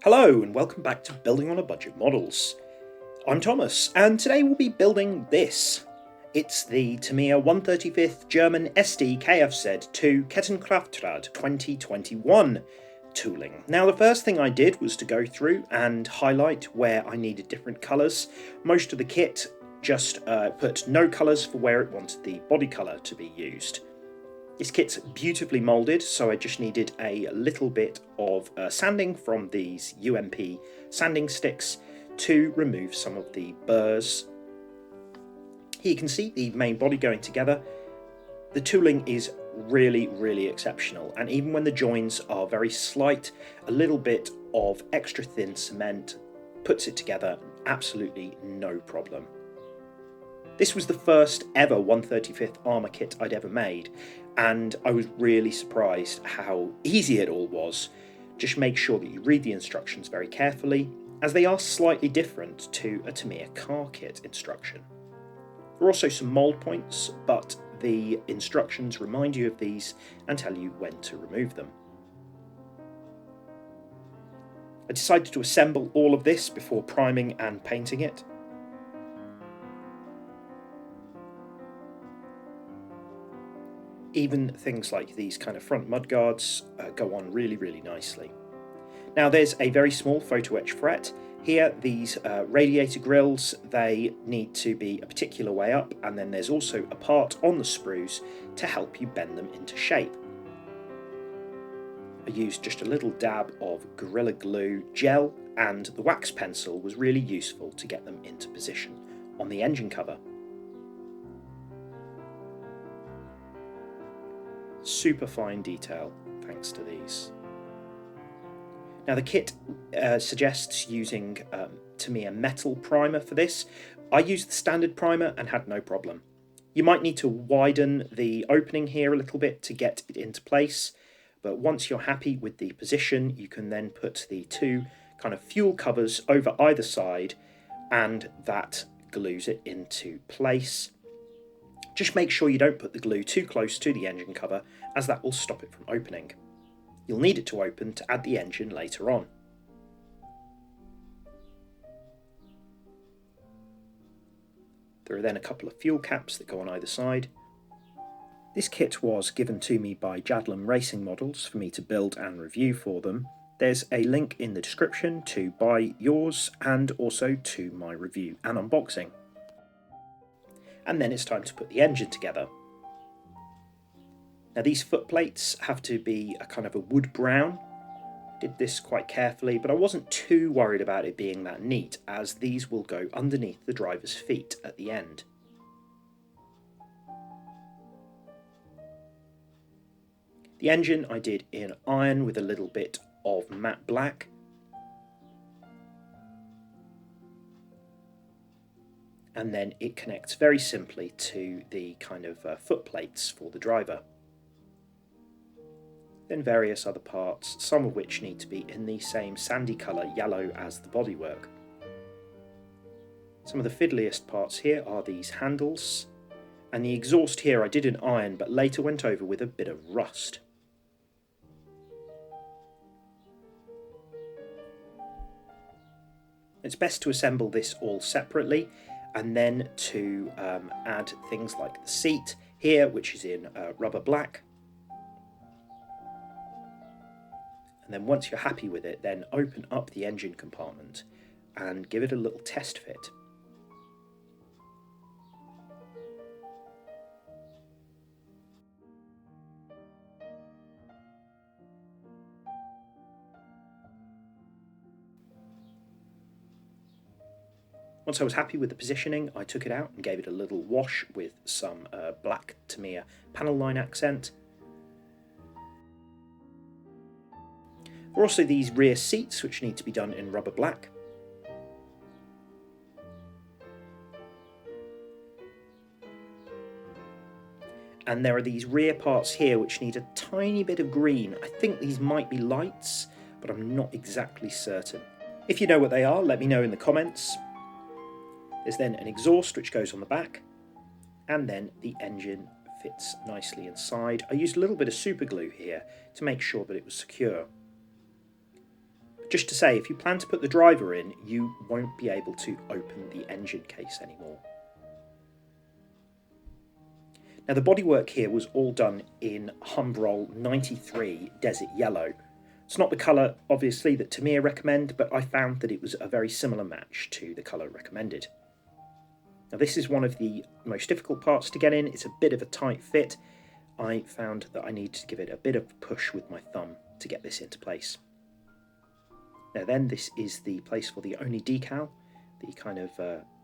Hello and welcome back to Building on a Budget Models. I'm Thomas and today we'll be building this. It's the Tamiya 135th German Sd.Kfz.2 Kettenkraftrad 2021 tooling. Now the first thing I did was to go through and highlight where I needed different colours. Most of the kit just put no colours for where it wanted the body colour to be used. This kit's beautifully moulded, so I just needed a little bit of sanding from these UMP sanding sticks to remove some of the burrs. Here you can see the main body going together. The tooling is really exceptional, and even when the joins are very slight, a little bit of extra thin cement puts it together absolutely no problem. This was the first ever 135th armour kit I'd ever made, and I was really surprised how easy it all was. Just make sure that you read the instructions very carefully, as they are slightly different to a Tamiya car kit instruction. There are also some mould points, but the instructions remind you of these and tell you when to remove them. I decided to assemble all of this before priming and painting it. Even things like these kind of front mudguards go on really nicely. Now there's a very small photo-etched fret. Here these radiator grills, they need to be a particular way up, and then there's also a part on the sprues to help you bend them into shape. I used just a little dab of Gorilla Glue gel, and the wax pencil was really useful to get them into position on the engine cover. Super fine detail thanks to these. Now the kit suggests using Tamiya metal primer for this. I used the standard primer and had no problem. You might need to widen the opening here a little bit to get it into place, but once you're happy with the position, you can then put the two kind of fuel covers over either side, and that glues it into place. Just make sure you don't put the glue too close to the engine cover, as that will stop it from opening. You'll need it to open to add the engine later on. There are then a couple of fuel caps that go on either side. This kit was given to me by Jadlam Racing Models for me to build and review for them. There's a link in the description to buy yours and also to my review and unboxing. And then it's time to put the engine together. Now these foot plates have to be a kind of a wood brown. I did this quite carefully, but I wasn't too worried about it being that neat, as these will go underneath the driver's feet at the end. The engine I did in iron with a little bit of matte black. And then it connects very simply to the kind of foot plates for the driver. Then various other parts, some of which need to be in the same sandy colour yellow as the bodywork. Some of the fiddliest parts here are these handles, and the exhaust here I did in iron but later went over with a bit of rust. It's best to assemble this all separately, and then to add things like the seat here, which is in rubber black. And then once you're happy with it, then open up the engine compartment and give it a little test fit. Once I was happy with the positioning, I took it out and gave it a little wash with some black Tamiya panel line accent. There are also these rear seats which need to be done in rubber black. And there are these rear parts here which need a tiny bit of green. I think these might be lights, but I'm not exactly certain. If you know what they are, let me know in the comments. There's then an exhaust which goes on the back, and then the engine fits nicely inside. I used a little bit of super glue here to make sure that it was secure. Just to say, if you plan to put the driver in, you won't be able to open the engine case anymore. Now the bodywork here was all done in Humbrol 93 Desert Yellow. It's not the colour, obviously, that Tamiya recommend, but I found that it was a very similar match to the colour recommended. Now this is one of the most difficult parts to get in. It's a bit of a tight fit. I found that I needed to give it a bit of a push with my thumb to get this into place. Now then, this is the place for the only decal, the kind of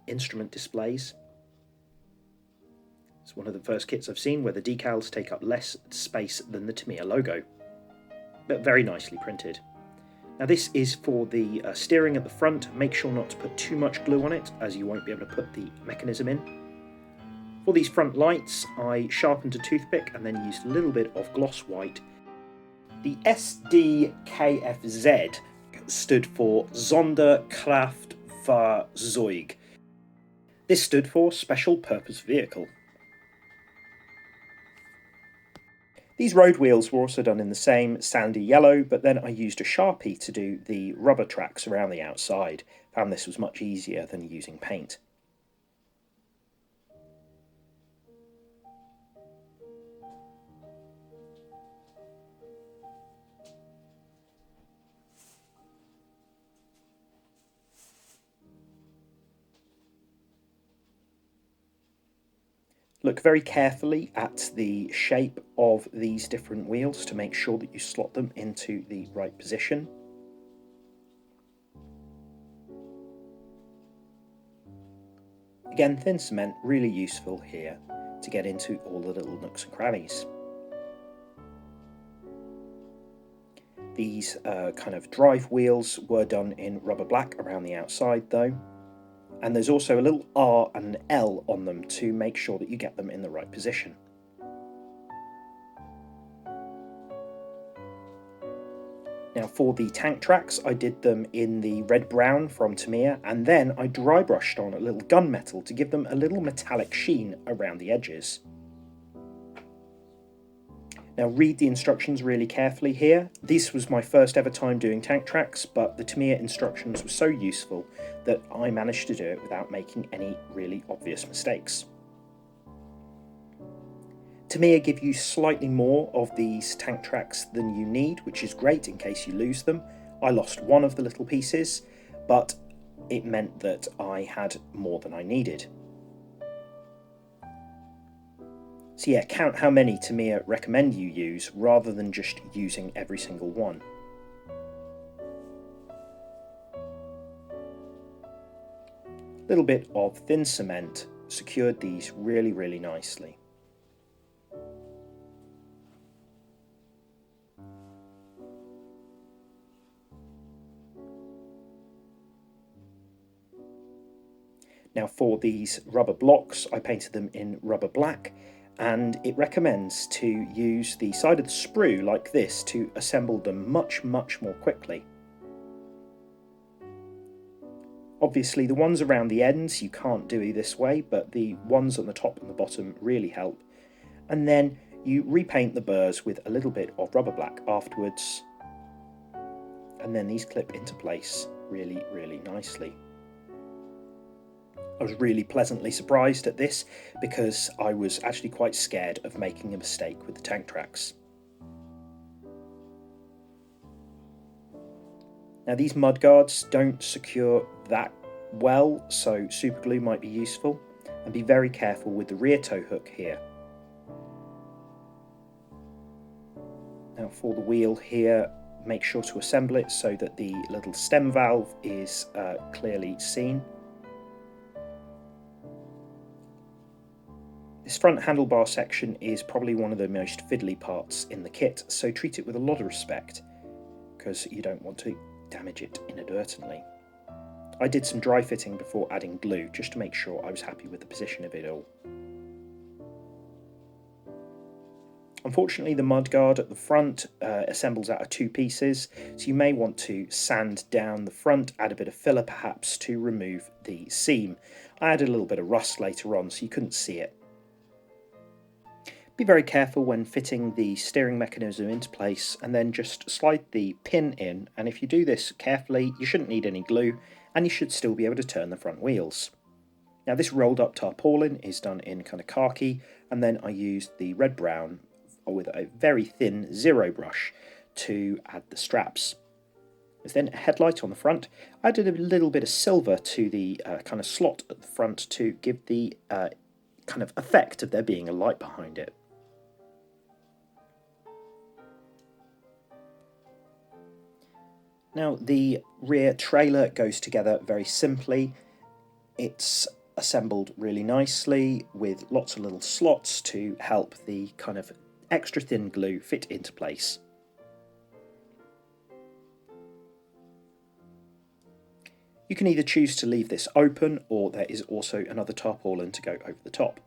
instrument displays. It's one of the first kits I've seen where the decals take up less space than the Tamiya logo, but very nicely printed. Now this is for the steering at the front. Make sure not to put too much glue on it, as you won't be able to put the mechanism in. For these front lights, I sharpened a toothpick and then used a little bit of gloss white. The Sd.Kfz stood for Sonderkraftfahrzeug. This stood for Special Purpose Vehicle. These road wheels were also done in the same sandy yellow, but then I used a Sharpie to do the rubber tracks around the outside. Found this was much easier than using paint. Look very carefully at the shape of these different wheels to make sure that you slot them into the right position. Again, thin cement, really useful here to get into all the little nooks and crannies. These kind of drive wheels were done in rubber black around the outside though. And there's also a little R and an L on them to make sure that you get them in the right position. Now for the tank tracks, I did them in the red-brown from Tamiya, and then I dry brushed on a little gunmetal to give them a little metallic sheen around the edges. Now read the instructions really carefully here. This was my first ever time doing tank tracks, but the Tamiya instructions were so useful that I managed to do it without making any really obvious mistakes. Tamiya give you slightly more of these tank tracks than you need, which is great in case you lose them. I lost one of the little pieces, but it meant that I had more than I needed. So yeah, count how many Tamiya recommend you use rather than just using every single one. A little bit of thin cement secured these really nicely. Now for these rubber blocks, I painted them in rubber black, and it recommends to use the side of the sprue like this to assemble them much more quickly. Obviously the ones around the ends you can't do this way, but the ones on the top and the bottom really help. And then you repaint the burrs with a little bit of rubber black afterwards, and then these clip into place really nicely. I was really pleasantly surprised at this because I was actually quite scared of making a mistake with the tank tracks. Now these mud guards don't secure that well, so superglue might be useful, and be very careful with the rear tow hook here. Now for the wheel here, make sure to assemble it so that the little stem valve is clearly seen. This front handlebar section is probably one of the most fiddly parts in the kit, so treat it with a lot of respect, because you don't want to damage it inadvertently. I did some dry fitting before adding glue, just to make sure I was happy with the position of it all. Unfortunately, the mudguard at the front assembles out of two pieces, so you may want to sand down the front, add a bit of filler perhaps to remove the seam. I added a little bit of rust later on, so you couldn't see it. Be very careful when fitting the steering mechanism into place, and then just slide the pin in, and if you do this carefully you shouldn't need any glue and you should still be able to turn the front wheels. Now this rolled up tarpaulin is done in kind of khaki, and then I used the red brown with a very thin zero brush to add the straps. There's then a headlight on the front. I added a little bit of silver to the kind of slot at the front to give the kind of effect of there being a light behind it. Now the rear trailer goes together very simply. It's assembled really nicely with lots of little slots to help the kind of extra thin glue fit into place. You can either choose to leave this open, or there is also another tarpaulin to go over the top.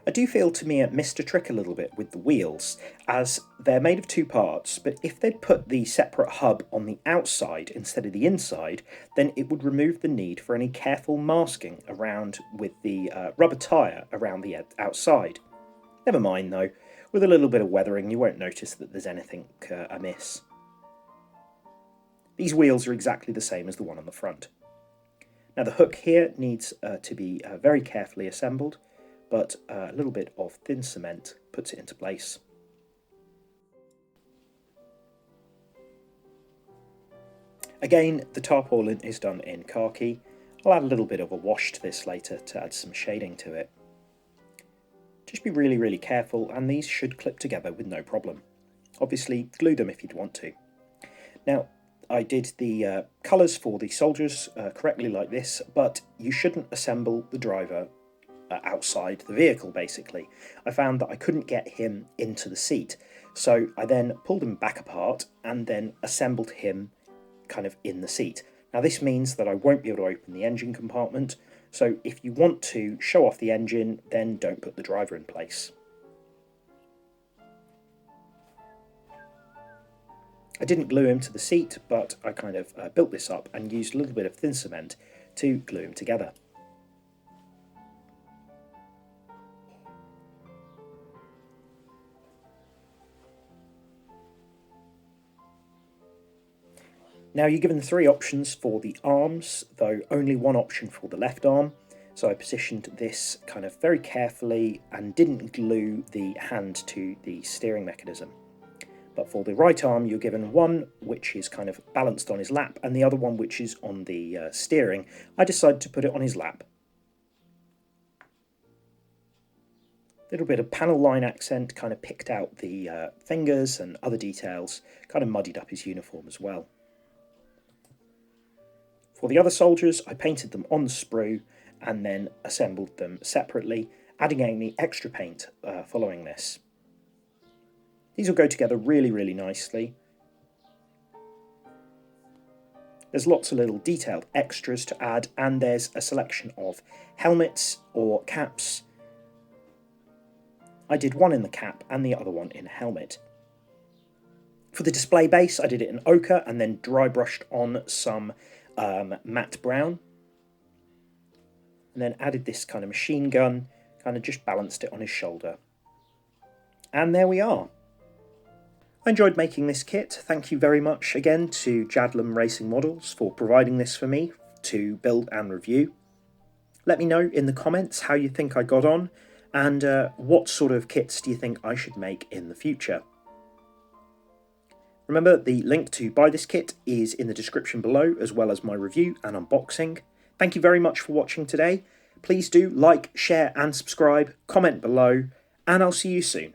I do feel Tamiya missed a trick a little bit with the wheels, as they're made of two parts, but if they'd put the separate hub on the outside instead of the inside, then it would remove the need for any careful masking around with the rubber tyre around the outside. Never mind though, with a little bit of weathering you won't notice that there's anything amiss. These wheels are exactly the same as the one on the front. Now the hook here needs to be very carefully assembled, but a little bit of thin cement puts it into place. Again, the tarpaulin is done in khaki. I'll add a little bit of a wash to this later to add some shading to it. Just be really careful, and these should clip together with no problem. Obviously glue them if you'd want to. Now I did the colours for the soldiers correctly like this, but you shouldn't assemble the driver outside the vehicle basically. I found that I couldn't get him into the seat, so I then pulled him back apart and then assembled him kind of in the seat. Now this means that I won't be able to open the engine compartment, so if you want to show off the engine, then don't put the driver in place. I didn't glue him to the seat, but I kind of built this up and used a little bit of thin cement to glue him together. Now you're given 3 options for the arms, though only one option for the left arm. So I positioned this kind of very carefully and didn't glue the hand to the steering mechanism. But for the right arm you're given one which is kind of balanced on his lap and the other one which is on the steering. I decided to put it on his lap. Little bit of panel line accent kind of picked out the fingers and other details, kind of muddied up his uniform as well. For the other soldiers I painted them on the sprue and then assembled them separately, adding any extra paint following this. These will go together really nicely. There's lots of little detailed extras to add, and there's a selection of helmets or caps. I did one in the cap and the other one in a helmet. For the display base I did it in ochre and then dry brushed on some matte brown. And then added this kind of machine gun, kind of just balanced it on his shoulder. And there we are. I enjoyed making this kit. Thank you very much again to Jadlam Racing Models for providing this for me to build and review. Let me know in the comments how you think I got on, and what sort of kits do you think I should make in the future. Remember, the link to buy this kit is in the description below, as well as my review and unboxing. Thank you very much for watching today. Please do like, share and subscribe, comment below, and I'll see you soon.